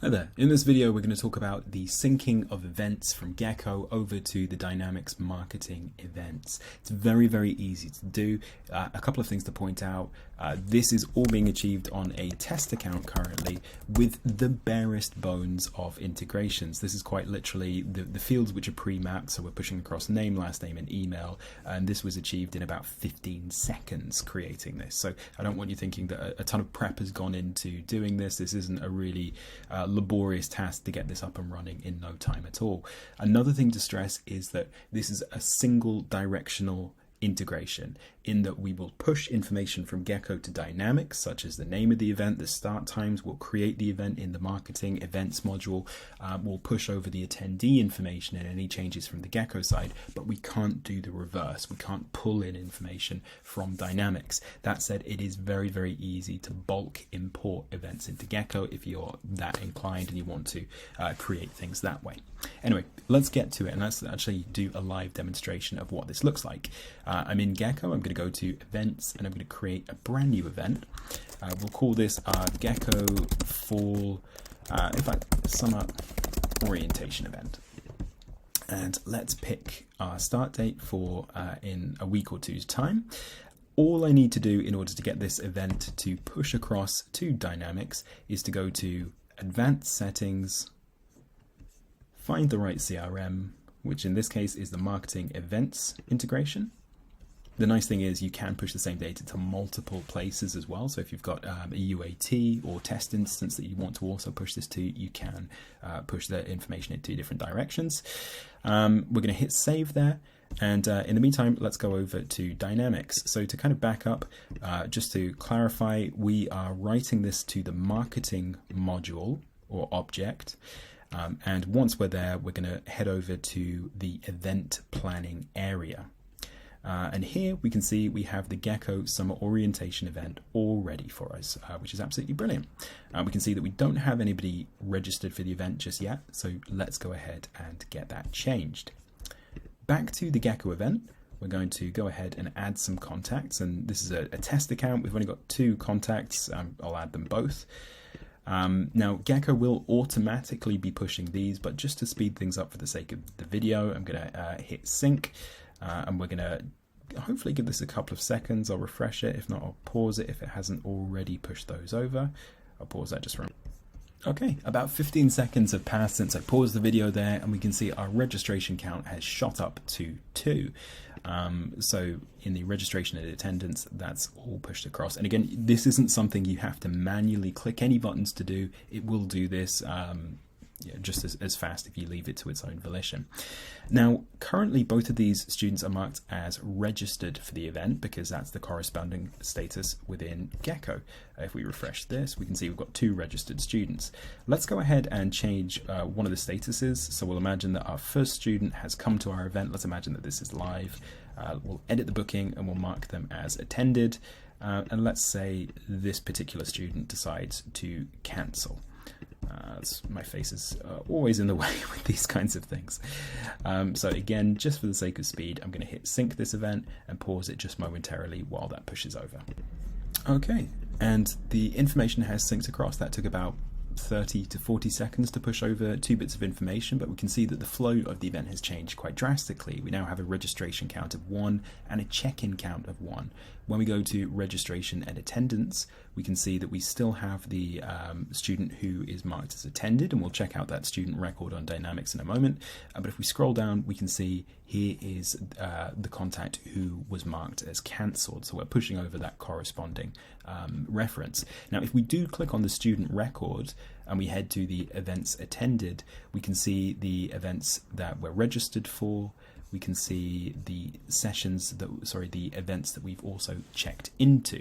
Hi there. In this video we're going to talk about the syncing of events from Gecko over to the Dynamics marketing events. It's very, very easy to do. A couple of things to point out. This is all being achieved on a test account currently with the barest bones of integrations. This is quite literally the fields which are pre-mapped, so we're pushing across name, last name and email, and this was achieved in about 15 seconds creating this. So I don't want you thinking that a ton of prep has gone into doing this. This isn't a really laborious task to get this up and running in no time at all. Another thing to stress is that this is a single directional integration, in that we will push information from Gecko to Dynamics, such as the name of the event, the start times. We'll create the event in the marketing events module. We'll push over the attendee information and any changes from the Gecko side, but we can't do the reverse. We can't pull in information from Dynamics. That said, it is very, very easy to bulk import events into Gecko if you're that inclined and you want to create things that way. Anyway, let's get to it and let's actually do a live demonstration of what this looks like. I'm in Gecko. I'm going to go to events and I'm going to create a brand new event. We'll call this our Gecko Fall Summer Orientation event. And let's pick our start date for in a week or two's time. All I need to do in order to get this event to push across to Dynamics is to go to Advanced Settings, find the right CRM, which in this case is the Marketing Events integration. The nice thing is you can push the same data to multiple places as well. So if you've got a UAT or test instance that you want to also push this to, you can push the information in two different directions. We're going to hit save there. And in the meantime, let's go over to Dynamics. So to kind of back up, just to clarify, we are writing this to the marketing module or object. And once we're there, we're going to head over to the event planning area. And here we can see we have the Gecko Summer Orientation event all ready for us, which is absolutely brilliant. We can see that we don't have anybody registered for the event just yet, so let's go ahead and get that changed. Back to the Gecko event, we're going to go ahead and add some contacts, and this is a test account. We've only got 2 contacts. I'll add them both. Now Gecko will automatically be pushing these, but just to speed things up for the sake of the video, I'm going to hit sync. And we're going to hopefully give this a couple of seconds. I'll refresh it. If not, I'll pause it if it hasn't already pushed those over. I'll pause that just for a minute. Okay, about 15 seconds have passed since I paused the video there, and we can see our registration count has shot up to 2. So in the registration and attendance, that's all pushed across. And again, this isn't something you have to manually click any buttons to do. It will do this just as fast if you leave it to its own volition. Now, currently both of these students are marked as registered for the event because that's the corresponding status within Gecko. If we refresh this, we can see we've got 2 registered students. Let's go ahead and change one of the statuses. So we'll imagine that our first student has come to our event. Let's imagine that this is live. We'll edit the booking and we'll mark them as attended. And let's say this particular student decides to cancel. My face is always in the way with these kinds of things. So again, just for the sake of speed, I'm going to hit sync this event and pause it just momentarily while that pushes over. Okay, and the information has synced across. That took about 30 to 40 seconds to push over 2 bits of information, but we can see that the flow of the event has changed quite drastically. We now have a registration count of 1 and a check-in count of 1. When we go to registration and attendance, we can see that we still have the student who is marked as attended, and we'll check out that student record on Dynamics in a moment. But if we scroll down, we can see here is the contact who was marked as cancelled. So we're pushing over that corresponding reference. Now, if we do click on the student record and we head to the events attended, we can see the events that we're registered for. We can see the the events that we've also checked into.